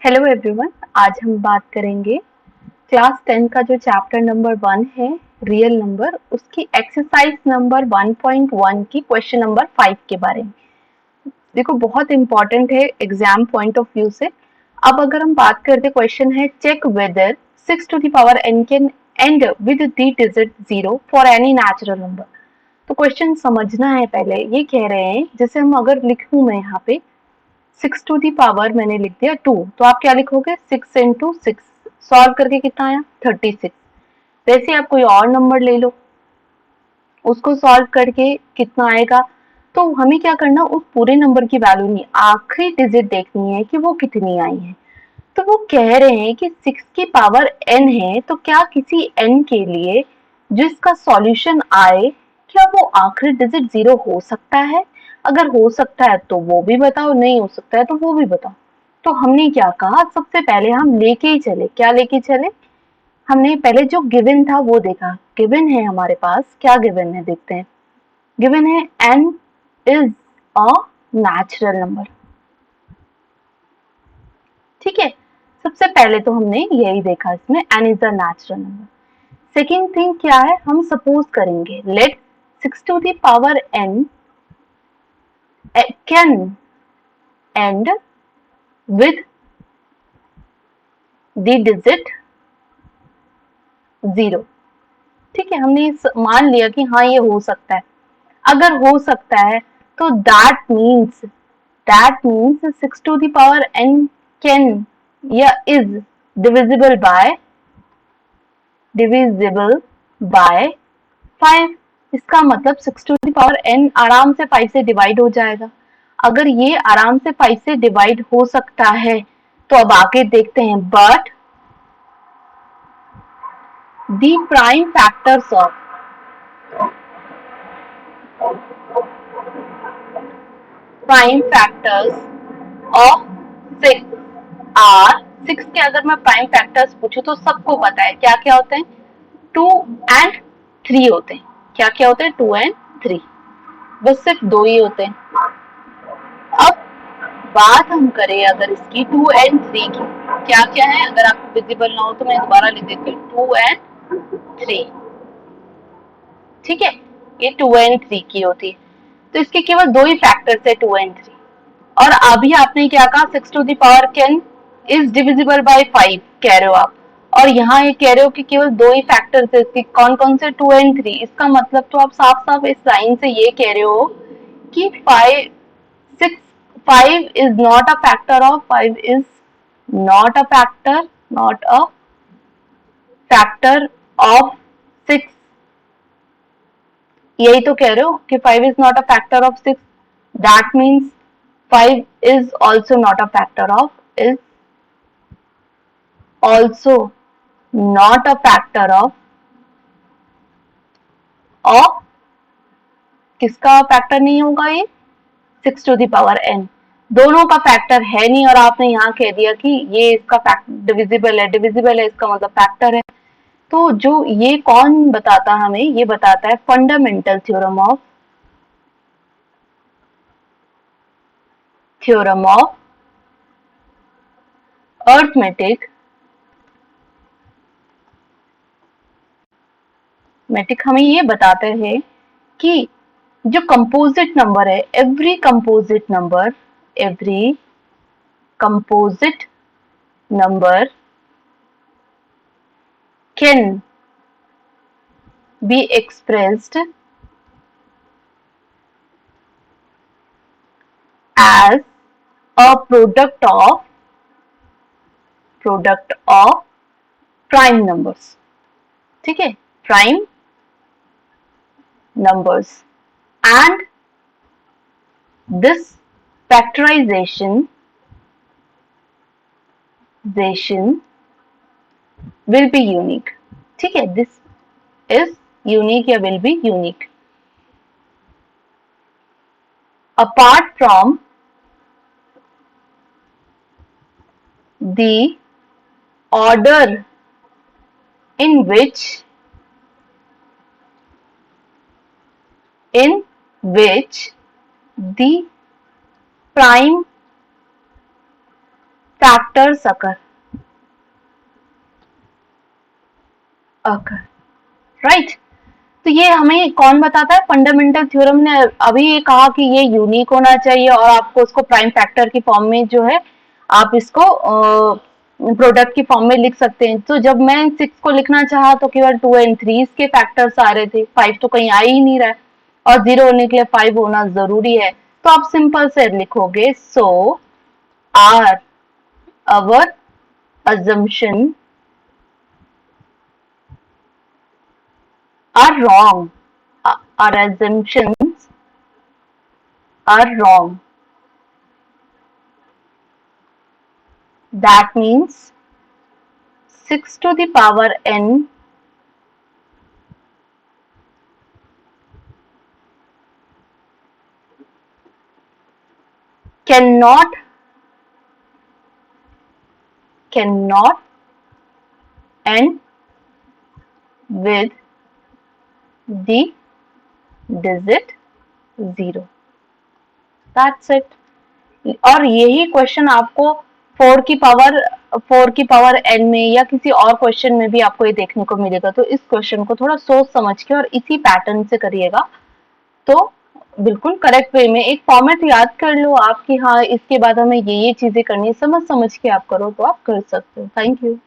Hello everyone, आज हम बात करेंगे क्लास 10 का जो चैप्टर नंबर 1 है रियल नंबर, उसकी एक्सरसाइज नंबर 1.1 की क्वेश्चन नंबर 5 के बारे में। देखो बहुत इंपॉर्टेंट है एग्जाम पॉइंट ऑफ व्यू से। अब अगर हम बात करते, क्वेश्चन है check whether 6 to the power n can end with the digit 0 for any natural number. तो क्वेश्चन समझना है पहले। ये कह रहे हैं, जैसे हम अगर लिखूं मैं यहाँ पे 6 टू दी पावर मैंने लिख दिया 2, तो आप क्या लिखोगे 6 इंटू 6, सॉल्व करके कितना आया 36। वैसे आप कोई और नंबर ले लो, उसको सॉल्व करके कितना आएगा। तो हमें क्या करना, उस पूरे नंबर की वैल्यू नहीं, आखिरी डिजिट देखनी है कि वो कितनी आई है। तो वो कह रहे हैं कि 6 की पावर n है, तो क्या किसी n के लिए जिसका सॉल्यूशन आए, क्या वो आखिरी डिजिट 0 हो सकता है? अगर हो सकता है तो वो भी बताओ, नहीं हो सकता है तो वो भी बताओ। तो हमने क्या कहा, सबसे पहले हम लेके ही चले। क्या लेके चले? हमने पहले जो गिवन था वो देखा। गिवन है हमारे पास, क्या गिवन है देखते हैं। गिवन है n is a natural number. ठीक है, सबसे पहले तो हमने यही देखा, इसमें n is a natural number. Second thing क्या है, हम सपोज करेंगे let 6 to the power n can end with the digit 0। ठीक है, हमने मान लिया कि हाँ ये हो सकता है। अगर हो सकता है तो that means 6 to the power n can या इज डिविजिबल बाय 5। इसका मतलब 6 टू द पावर n आराम से 5 से डिवाइड हो जाएगा। अगर ये आराम से 5 से डिवाइड हो सकता है तो अब आगे देखते हैं। But the prime factors of 6 are 6 के, अगर मैं प्राइम फैक्टर्स पूछूं तो सबको पता है क्या क्या होते हैं, 2 एंड 3 होते हैं। क्या क्या होते हैं, 2 एंड 3, बस सिर्फ दो ही होते हैं। अब बात हम करें अगर इसकी 2 एंड 3 की, क्या क्या है, अगर आपको विजिबल ना हो तो मैं दोबारा लिख देती हूँ 2 एंड 3। ठीक है, ये 2 एंड 3 की होती है। तो इसके केवल दो ही फैक्टर्स है, 2 एंड 3। और अभी आपने क्या कहा, 6 to the power can is divisible by 5 कह रहे हो आप, और यहाँ ये कह रहे हो कि केवल दो ही फैक्टर्स है इसके, कौन कौन से, 2 एंड 3। इसका मतलब तो आप साफ साफ इस लाइन से ये कह रहे हो कि 5 is not a factor of 5 is not a factor of 6। यही तो कह रहे हो कि 5 is not a factor of 6। that means 5 is also not a factor of, is also not a factor of किसका फैक्टर नहीं होगा ये, 6 टू द पावर n। दोनों का फैक्टर है नहीं, और आपने यहाँ कह दिया कि ये इसका डिविजिबल है। डिविजिबल है इसका मतलब फैक्टर है। तो जो ये कौन बताता हमें, ये बताता है फंडामेंटल थ्योरम ऑफ अर्थमेटिक हमें ये बताते हैं कि जो कंपोजिट नंबर है, every composite number can be expressed as a product of prime numbers। ठीक है, prime numbers, and this factorization will be unique। ठीक है, this is unique या will be unique apart from the order in which the prime factors occur, right. तो ये हमें कौन बताता है? फंडामेंटल थ्योरम ने अभी ये कहा कि ये यूनिक होना चाहिए और आपको उसको प्राइम फैक्टर की फॉर्म में जो है आप इसको प्रोडक्ट की फॉर्म में लिख सकते हैं। तो जब मैं 6 को लिखना चाहा तो केवल 2 एंड 3 के फैक्टर्स आ रहे थे, 5 तो कहीं आ ही नहीं रहा है और 0 होने के लिए 5 होना जरूरी है। तो आप सिंपल से लिखोगे so are our assumption are wrong. Our assumptions are wrong. That means 6 to the power n cannot end with the digit 0. That's it. और यही क्वेश्चन आपको 4 की पावर n में या किसी और क्वेश्चन में भी आपको ये देखने को मिलेगा। तो इस क्वेश्चन को थोड़ा सोच समझ के और इसी पैटर्न से करिएगा तो बिल्कुल करेक्ट वे में। एक फॉर्मेट याद कर लो आप कि हाँ इसके बाद हमें ये चीजें करनी है, समझ समझ के आप करो तो आप कर सकते हो। Thank you.